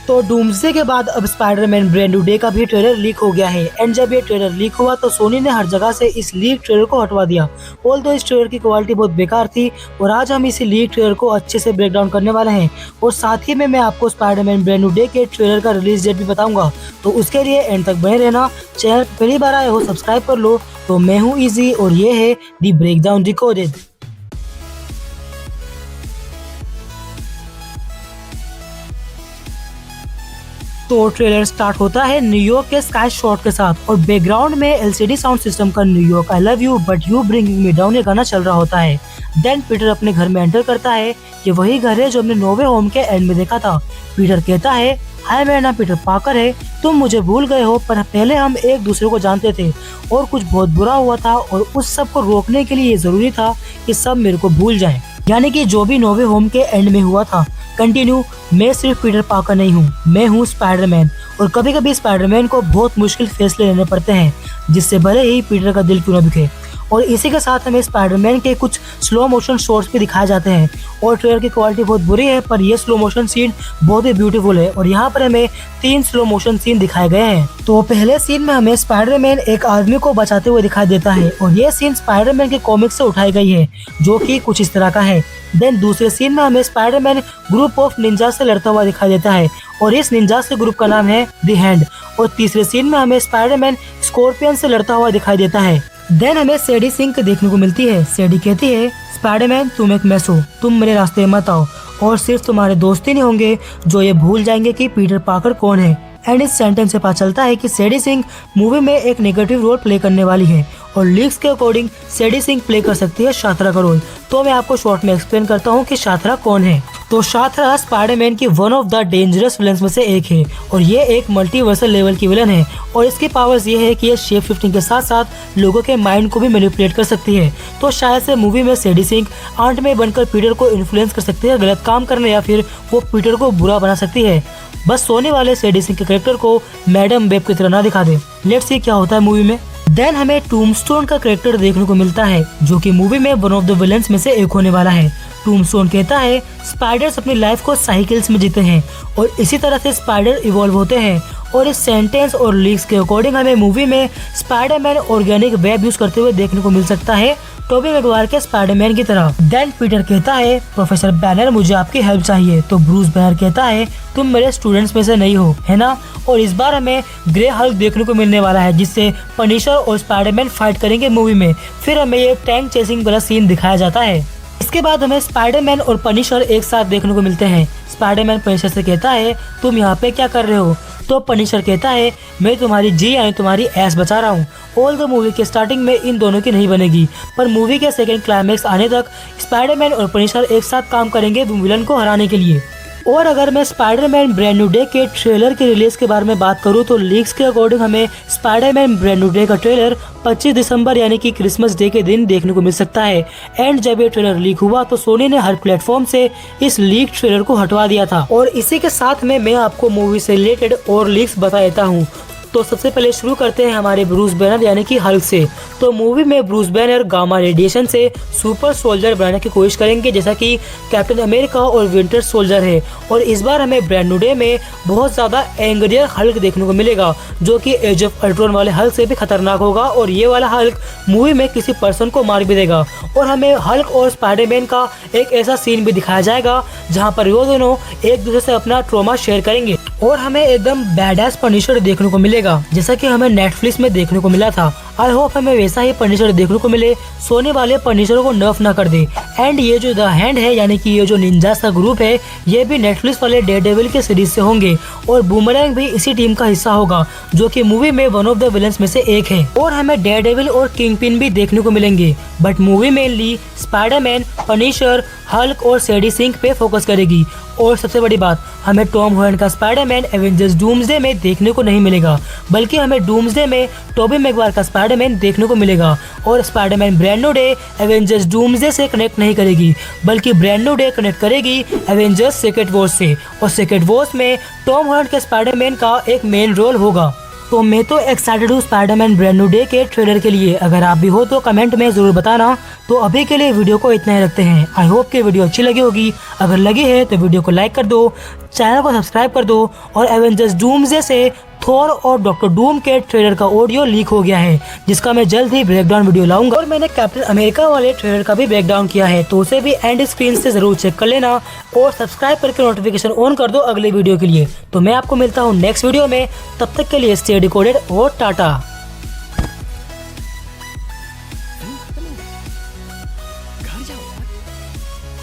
तो डूम्सडे के बाद अब स्पाइडरमैन ब्रांड न्यू डे का भी ट्रेलर लीक हो गया है। एंड जब ये ट्रेलर लीक हुआ तो सोनी ने हर जगह से इस लीक ट्रेलर को हटवा दिया। ऑल्दो इस ट्रेलर की क्वालिटी बहुत बेकार थी और आज हम इसी लीक ट्रेलर को अच्छे से ब्रेक डाउन करने वाले हैं और साथ ही में मैं आपको स्पाइडरमैन ब्रांड न्यू डे के ट्रेलर का रिलीज डेट भी बताऊंगा। तो उसके लिए एंड तक बने रहना। चैनल पहली बार आए हो सब्सक्राइब कर लो। तो मैं हूँ इजी और ये है दी ब्रेक डाउन डिकोडेड। तो ट्रेलर स्टार्ट होता है न्यूयॉर्क के स्काई शॉट के साथ और बैकग्राउंड में एलसीडी साउंड सिस्टम का New York I love you but you bringing me down ये गाना चल रहा होता है। देन पीटर अपने घर में एंटर करता है। ये वही घर है जो हमने नो वे होम के एंड में देखा था। पीटर कहता है, हाय मेरा नाम पीटर पार्कर है, तुम मुझे भूल गए हो पर पहले हम एक दूसरे को जानते थे और कुछ बहुत बुरा हुआ था और उस सब को रोकने के लिए ये जरूरी था कि सब मेरे को भूल जाएं। यानी कि जो भी नो वे होम के एंड में हुआ था। कंटिन्यू, मैं सिर्फ पीटर पार्कर नहीं हूँ, मैं हूँ स्पाइडरमैन और कभी कभी स्पाइडरमैन को बहुत मुश्किल फैसले लेने पड़ते हैं जिससे भले ही पीटर का दिल क्यों न दुखे। और इसी के साथ हमें स्पाइडरमैन के कुछ स्लो मोशन शॉट्स भी दिखाए जाते हैं और ट्रेलर की क्वालिटी बहुत बुरी है पर ये स्लो मोशन सीन बहुत ही ब्यूटीफुल है और यहाँ पर हमें 3 स्लो मोशन सीन दिखाए गए हैं। तो पहले सीन में हमें स्पाइडरमैन एक आदमी को बचाते हुए दिखाई देता है और ये सीन स्पाइडरमैन के कॉमिक से उठाई गई है जो कि कुछ इस तरह का है। देन दूसरे सीन में हमें स्पाइडरमैन ग्रुप ऑफ निंजा से लड़ता हुआ दिखाई देता है और इस निंजा से ग्रुप का नाम है द हैंड। और तीसरे सीन में हमें स्पाइडरमैन स्कॉर्पियन से लड़ता हुआ दिखाई देता है। देन हमें सैडी सिंक देखने को मिलती है। सैडी कहती है, स्पाइडरमैन तुम एक मैस हो, तुम मेरे रास्ते में मत आओ और सिर्फ तुम्हारे दोस्त ही नहीं होंगे जो ये भूल जाएंगे कि पीटर पार्कर कौन है। एंड इस सेंटेंस से पता चलता है कि सैडी सिंक मूवी में एक नेगेटिव रोल प्ले करने वाली है और लीक्स के अकॉर्डिंग सैडी सिंक प्ले कर सकती है शाथरा का रोल। तो मैं आपको शॉर्ट में एक्सप्लेन करता हूँ कि शाथरा कौन है। तो शाथरा स्पाइडरमैन की one of the dangerous villains में से एक है और ये एक मल्टीवर्सल लेवल की विलन है और इसकी पावर्स ये है कि ये शेप शिफ्टिंग के साथ साथ लोगों के माइंड को भी मैनिपुलेट कर सकती है। तो शायद से मूवी में सैडी सिंक आंट में बनकर पीटर को इन्फ्लुएंस कर सकती है गलत काम करने या फिर वो पीटर को बुरा बना सकती है। बस सोने वाले सैडी सिंक के कैरेक्टर को मैडम वेब की तरह ना दिखा दे। लेट्स सी क्या होता है मूवी में। देन हमें टूम्बस्टोन का कैरेक्टर देखने को मिलता है जो कि मूवी में वन ऑफ द विलन्स में से एक होने वाला है। टूम्बस्टोन कहता है, स्पाइडर्स अपनी लाइफ को साइकिल्स में जीते हैं और इसी तरह से स्पाइडर इवॉल्व होते हैं। और इस सेंटेंस और लीक्स के अकॉर्डिंग हमें मूवी में स्पाइडरमैन ऑर्गेनिक वेब यूज करते हुए देखने को मिल सकता है टोबी मैगवायर के स्पाइडरमैन की तरह। देन पीटर कहता है, प्रोफेसर बैनर मुझे आपकी हेल्प चाहिए। तो ब्रूस बैनर कहता है, तुम मेरे स्टूडेंट्स में से नहीं हो, है ना। और इस बार हमें ग्रे हल्क देखने को मिलने वाला है जिससे पनिशर और स्पाइडरमैन फाइट करेंगे मूवी में। फिर हमें ये टैंक चेसिंग वाला सीन दिखाया जाता है। इसके बाद हमें स्पाइडरमैन और पनिशर एक साथ देखने को मिलते हैं। स्पाइडरमैन पनिशर से कहता है, तुम यहाँ पे क्या कर रहे हो। तो पनिशर कहता है, मैं तुम्हारी जी यानी तुम्हारी एस बचा रहा हूँ। ऑल द मूवी के स्टार्टिंग में इन दोनों की नहीं बनेगी पर मूवी के सेकंड क्लाइमेक्स आने तक स्पाइडरमैन और पनिशर एक साथ काम करेंगे विलन को हराने के लिए। और अगर मैं स्पाइडरमैन ब्रांड न्यू डे के ट्रेलर के रिलीज के बारे में बात करूं तो लीक्स के अकॉर्डिंग हमें स्पाइडरमैन ब्रांड न्यू डे का ट्रेलर 25 दिसंबर यानी कि क्रिसमस डे के दिन देखने को मिल सकता है। एंड जब ये ट्रेलर लीक हुआ तो सोनी ने हर प्लेटफॉर्म से इस लीक ट्रेलर को हटवा दिया था। और इसी के साथ में मैं आपको मूवी से रिलेटेड और लीक्स बता देता हूँ। तो सबसे पहले शुरू करते हैं हमारे ब्रूस बैनर यानी कि हल्क से। तो मूवी में ब्रूस बैनर गामा रेडिएशन से सुपर सोल्जर बनाने की कोशिश करेंगे जैसा कि कैप्टन अमेरिका और विंटर सोल्जर है। और इस बार हमें ब्रांड न्यू डे में बहुत ज्यादा एंग्रियर हल्क देखने को मिलेगा जो कि एज ऑफ अल्ट्रॉन वाले हल्क से भी खतरनाक होगा और ये वाला हल्क मूवी में किसी पर्सन को मार भी देगा। और हमें हल्क और स्पाइडरमैन का एक ऐसा सीन भी दिखाया जाएगा जहाँ पर वो दोनों एक दूसरे से अपना ट्रॉमा शेयर करेंगे और हमें एकदम बैडएस पनिशर देखने को मिलेगा जैसा कि हमें नेटफ्लिक्स में देखने को मिला था। आई होप हमें वैसा ही पनिशर देखने को मिले, सोने वाले पनिशर को नर्फ ना कर दे। एंड ये जो द हैंड है यानी कि ये जो निंजास का ग्रुप है ये भी नेटफ्लिक्स वाले डेयरडेविल के सीरीज से होंगे और बूमरैंग भी इसी टीम का हिस्सा होगा जो कि मूवी में वन ऑफ द विलन्स में से एक है। और हमें डेयरडेविल और किंगपिन भी देखने को मिलेंगे but movie mainly Spiderman, Punisher, Hulk और सैडी सिंक पे फोकस करेगी। और सबसे बड़ी बात, हमें टॉम हॉलैंड का स्पाइडरमैन एवेंजर्स डूम्सडे में देखने को नहीं मिलेगा बल्कि हमें डूम्सडे में टोबी मैगवायर का स्पाइडरमैन देखने को मिलेगा। और Spiderman brand new day Avengers doomsday से कनेक्ट नहीं करेगी बल्कि ब्रांड न्यू डे कनेक्ट करेगी एवेंजर्स सीक्रेट वॉर्स से और सीक्रेट वॉर्स में टॉम हॉलैंड के स्पाइडरमैन का एक मेन रोल होगा। तो मैं तो एक्साइटेड हूँ स्पाइडरमैन ब्रांड न्यू डे के ट्रेलर के लिए। अगर आप भी हो तो कमेंट में जरूर बताना। तो अभी के लिए वीडियो को इतना ही रखते हैं। आई होप कि वीडियो अच्छी लगी होगी। अगर लगी है तो वीडियो को लाइक कर दो, चैनल को सब्सक्राइब कर दो। और एवेंजर्स डूम्सडे से थॉर और डॉक्टर डूम के ट्रेलर का ऑडियो लीक हो गया है, जिसका मैं जल्द ही ब्रेकडाउन वीडियो लाऊंगा। और मैंने कैप्टन अमेरिका वाले ट्रेलर का भी ब्रेकडाउन किया है, तो उसे भी एंड स्क्रीन से जरूर चेक कर लेना और सब्सक्राइब करके नोटिफिकेशन ऑन कर दो अगले वीडियो के लिए। तो मैं आपको मिलता हूँ नेक्स्ट वीडियो में, तब तक के लिए स्टे डिकोडेड और टाटा।